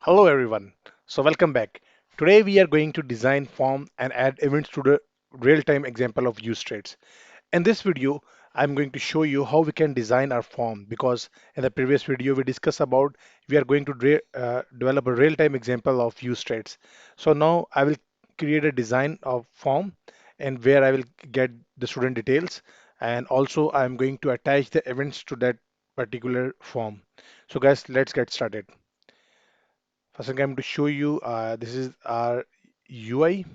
Hello everyone. So welcome back. Today we are going to design, form and add events to the real-time example of useStates. In this video, I'm going to show you how we can design our form because in the previous video we discussed about we are going to develop a real-time example of useStates. So now I will create a design of form and where I will get the student details and also I'm going to attach the events to that particular form. So guys, let's get started. First, I'm going to show you this is our UI.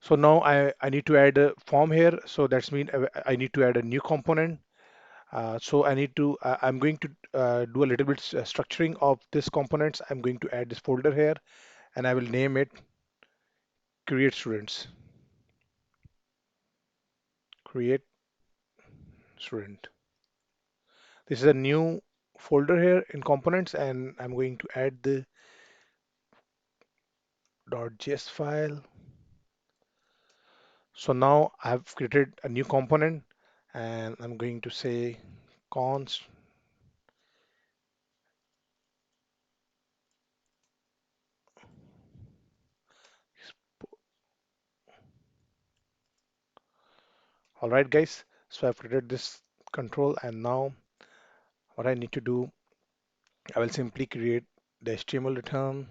So now I need to add a form here. So that's mean I need to add a new component. So I'm going to do a little bit structuring of this components. I'm going to add this folder here and I will name it create students, create student. This is a new folder here in components and I'm going to add the .js file. So now I have created a new component and I'm going to say const. All right, guys. So I've created this control and now what I need to do, I will simply create the HTML return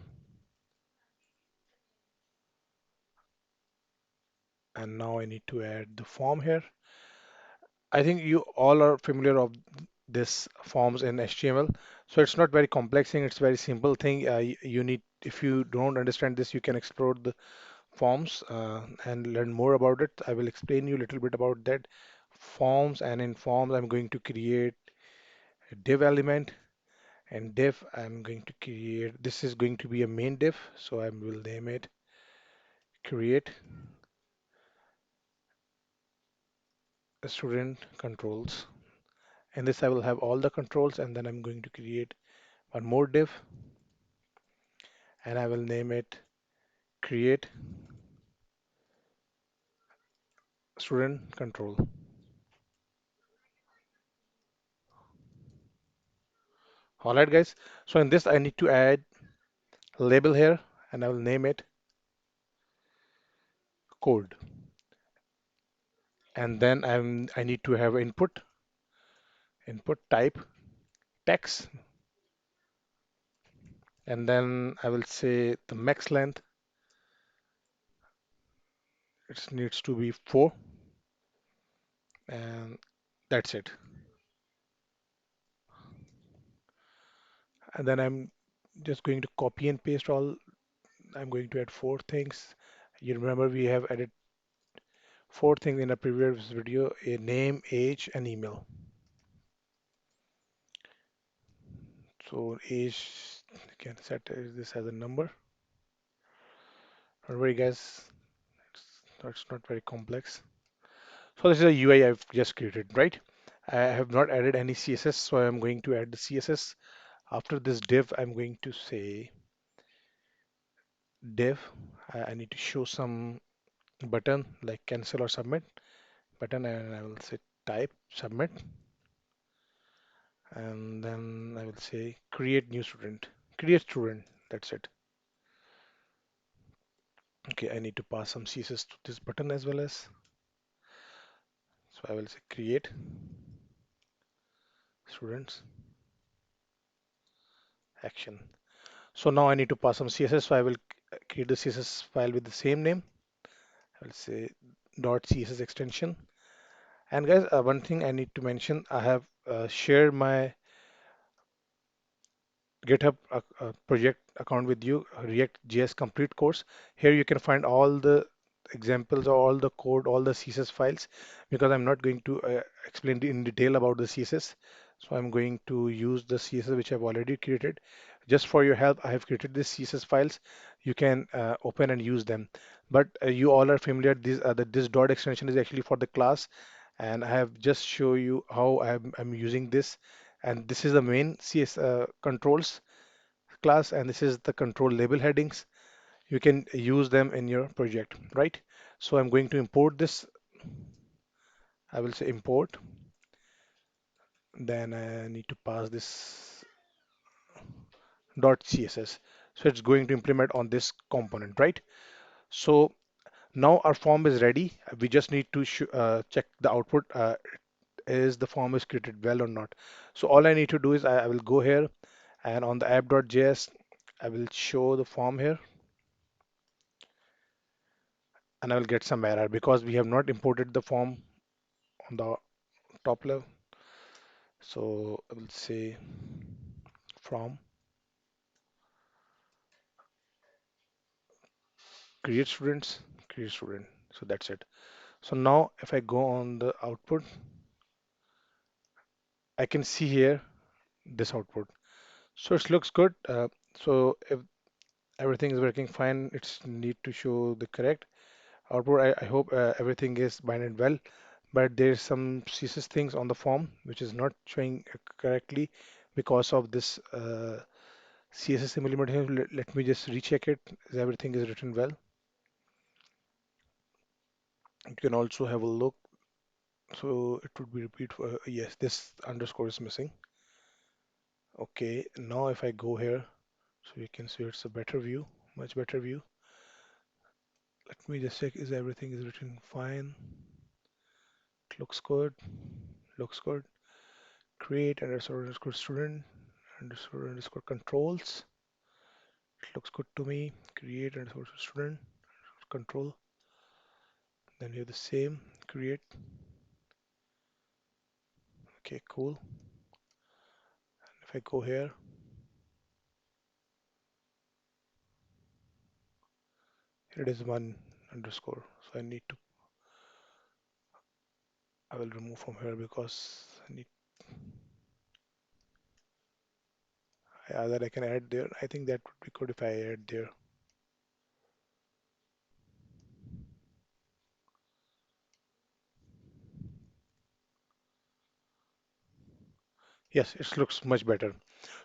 and now I need to add the form here. I think you all are familiar of this forms in HTML. So it's not very complex thing. It's very simple thing. You need, if you don't understand this, you can explore the forms and learn more about it. I will explain you a little bit about that forms and in forms I'm going to create a div element and div I'm going to create this is going to be a main div so I will name it create student controls and this I will have all the controls and then I'm going to create one more div and I will name it create student control. All right guys, so in this I need to add a label here and I will name it code and then I need to have input type text and then I will say the max length it needs to be 4 and that's it. And then I'm just going to copy and paste all. I'm going to add four things. You remember we have added four things in a previous video, a name, age, and email. So age, you can set this as a number. Don't worry guys, that's not very complex. So this is a UI I've just created, right? I have not added any CSS, so I'm going to add the CSS. After this div, I'm going to say div. I need to show some button like cancel or submit button and I will say type submit and then I will say create new student create student, that's it. Okay, I need to pass some CSS to this button as well as, so I will say create students action. So now I need to pass some CSS, so I will create the CSS file with the same name. I will say .css extension. And guys, one thing I need to mention, I have shared my GitHub project account with you, reactjs complete course. Here you can find all the examples, all the code, all the CSS files, because I'm not going to explain in detail about the CSS. So I'm going to use the CSS which I've already created. Just for your help, I have created these CSS files. You can open and use them. But you all are familiar, this dot extension is actually for the class, and I have just show you how I'm using this. And this is the main CS controls class, and this is the control label headings. You can use them in your project, right? So I'm going to import this. I will say import. Then I need to pass this. css. So it's going to implement on this component, right? So now our form is ready. We just need to check the output. Is the form is created well or not? So all I need to do is I will go here and on the app.js, I will show the form here and I will get some error because we have not imported the form on the top level. So I will say from create students, create student. So that's it. So now if I go on the output, I can see here this output. So it looks good. So if everything is working fine, it's need to show the correct output. I hope everything is binded well, but there's some CSS things on the form which is not showing correctly because of this CSS implementation. Let me just recheck it. Everything is written well. You can also have a look. So it would be repeat for, yes, this underscore is missing. Okay, now if I go here, so you can see it's a better view, much better view. Let me just check is everything is written fine. It looks good, looks good. Create underscore student underscore controls. It looks good to me. Create underscore student control. Then we have the same create. Okay, cool. If I go here, here it is one underscore. So I will remove from here because I need that I can add there. I think that would be good if I add there. Yes, it looks much better.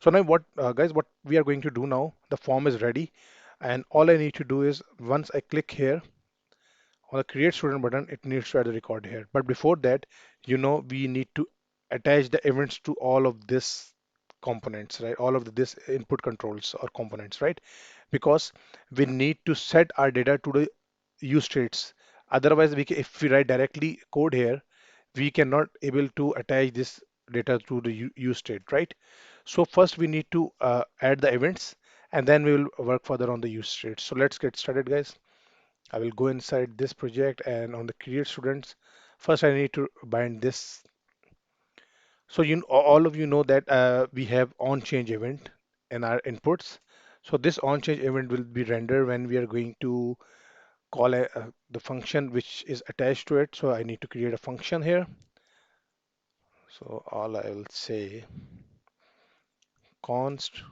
So now what, guys, what we are going to do now, the form is ready. And all I need to do is once I click here on the create student button, it needs to add the record here. But before that, we need to attach the events to all of this components, right? All of this input controls or components, right? Because we need to set our data to the use states. Otherwise, if we write directly code here, we cannot able to attach this data to the use state, right? So first we need to add the events and then we will work further on the use state. So let's get started, guys. I will go inside this project and on the create students. First, I need to bind this. So all of you know that we have on change event in our inputs. So this on change event will be rendered when we are going to call the function which is attached to it. So I need to create a function here. So all I will say const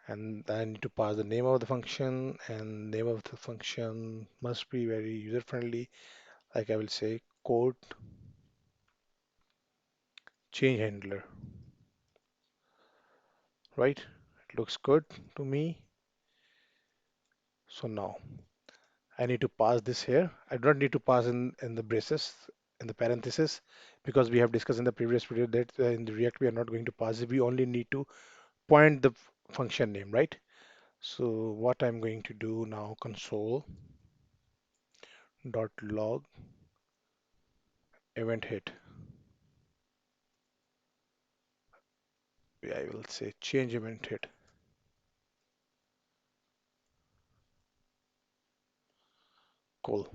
and I need to pass the name of the function and name of the function must be very user friendly. Like I will say code change handler, right? It looks good to me. So now I need to pass this here. I don't need to pass in the braces, in the parenthesis, because we have discussed in the previous video that in the React we are not going to pass it. We only need to point the function name, right? So what I'm going to do now, console dot log event hit. I will say change event hit. Cool.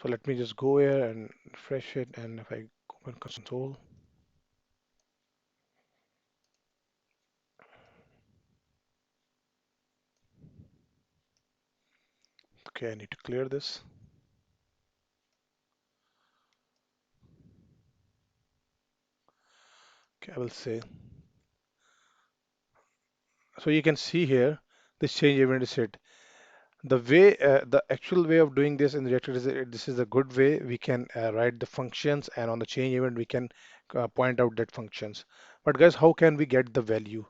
So let me just go here and refresh it. And if I open console, okay, I need to clear this. Okay, I will say, so you can see here, this change event is hit. The actual way of doing this in React is this is a good way. We can write the functions and on the change event, we can point out that functions. But guys, how can we get the value?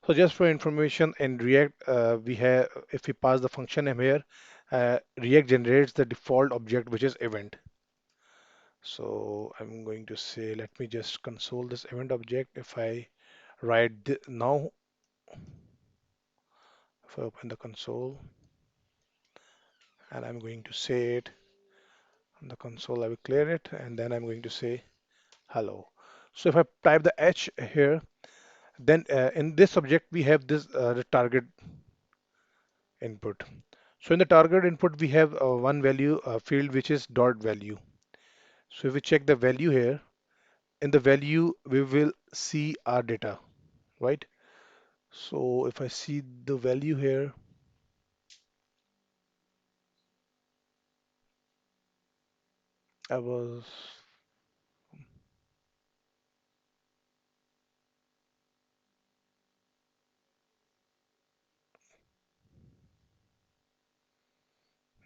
So just for information in React, we have, if we pass the function name here, React generates the default object, which is event. So I'm going to say, let me just console this event object. If I write now, If I open the console and I'm going to say it on the console, I will clear it and then I'm going to say hello. So if I type the H here, then in this object we have this the target input. So in the target input we have one value field which is dot value. So if we check the value here, in the value we will see our data, right? So if I see the value here, I was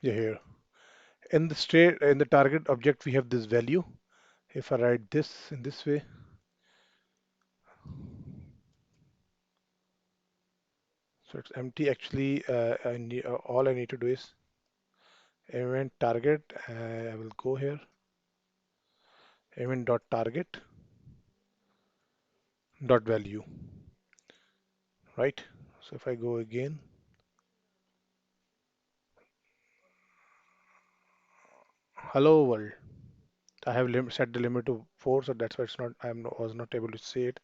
yeah, here in the state in the target object we have this value. If I write this in this way, so it's empty. Actually, all I need to do is event target. I will go here, event dot target dot value, right? So if I go again, hello world. I have set the limit to 4, so that's why it's not. Was not able to see it.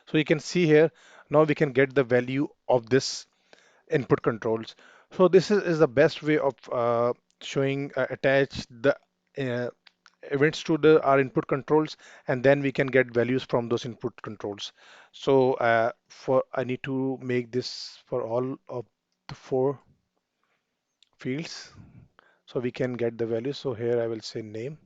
So you can see here now we can get the value of this input controls. So this is the best way of showing attach the uh, events to the our input controls, and then we can get values from those input controls. So for I need to make this for all of the 4 fields so we can get the values. So here I will say name.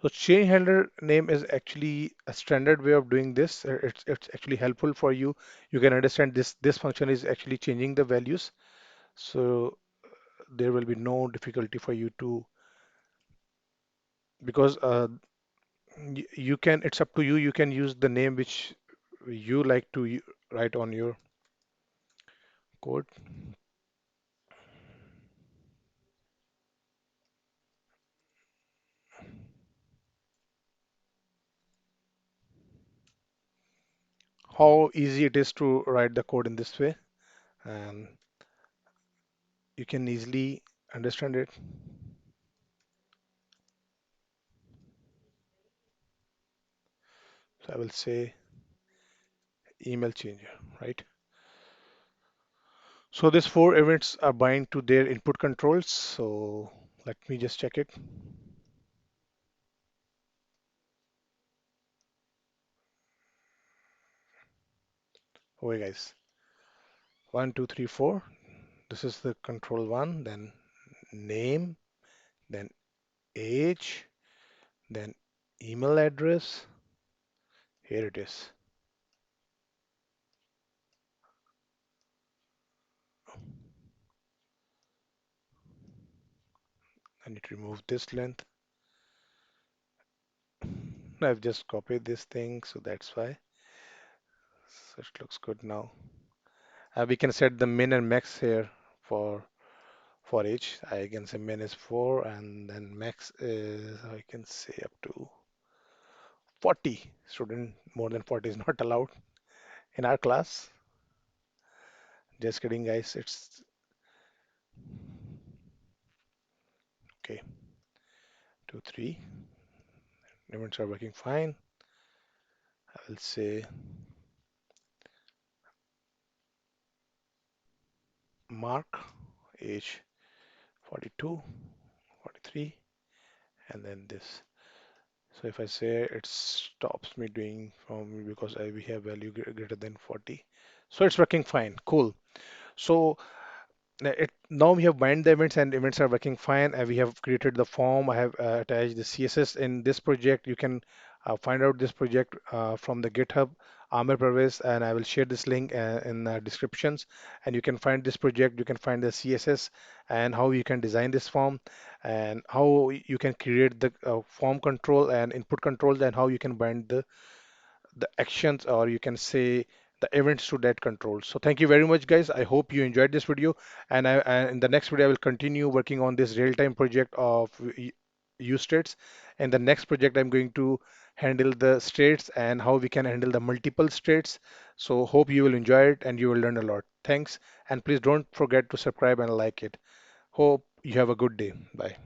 So change handler name is actually a standard way of doing this. It's actually helpful for you. You can understand this function is actually changing the values. So there will be no difficulty for you to because you can it's up to you. You can use the name which you like to write on your code. How easy it is to write the code in this way, and you can easily understand it. So I will say email changer, right? So these 4 events are bind to their input controls. So let me just check it. Okay, guys. 1, 2, 3, 4. This is the control one, then name, then age, then email address. Here it is. I need to remove this length. I've just copied this thing, so that's why. So it looks good now. We can set the min and max here for each. I can say min is 4 and then max is I can say up to 40. Student more than 40 is not allowed in our class. Just kidding, guys. It's okay. 2, 3. Events are working fine. I will say mark age 42, 43, and then this. So if I say it stops me doing from because we have value greater than 40. So it's working fine. Cool. So now we have bind the events and events are working fine. And we have created the form. I have attached the CSS in this project. You can find out this project from the GitHub, Amir Parvez, and I will share this link in the descriptions. And you can find this project. You can find the CSS and how you can design this form and how you can create the form control and input controls and how you can bind the actions or you can say the events to that control. So thank you very much, guys. I hope you enjoyed this video, and in the next video I will continue working on this real-time project of use states. And the next project, I'm going to handle the states and how we can handle the multiple states. So hope you will enjoy it and you will learn a lot. Thanks. And please don't forget to subscribe and like it. Hope you have a good day. Bye.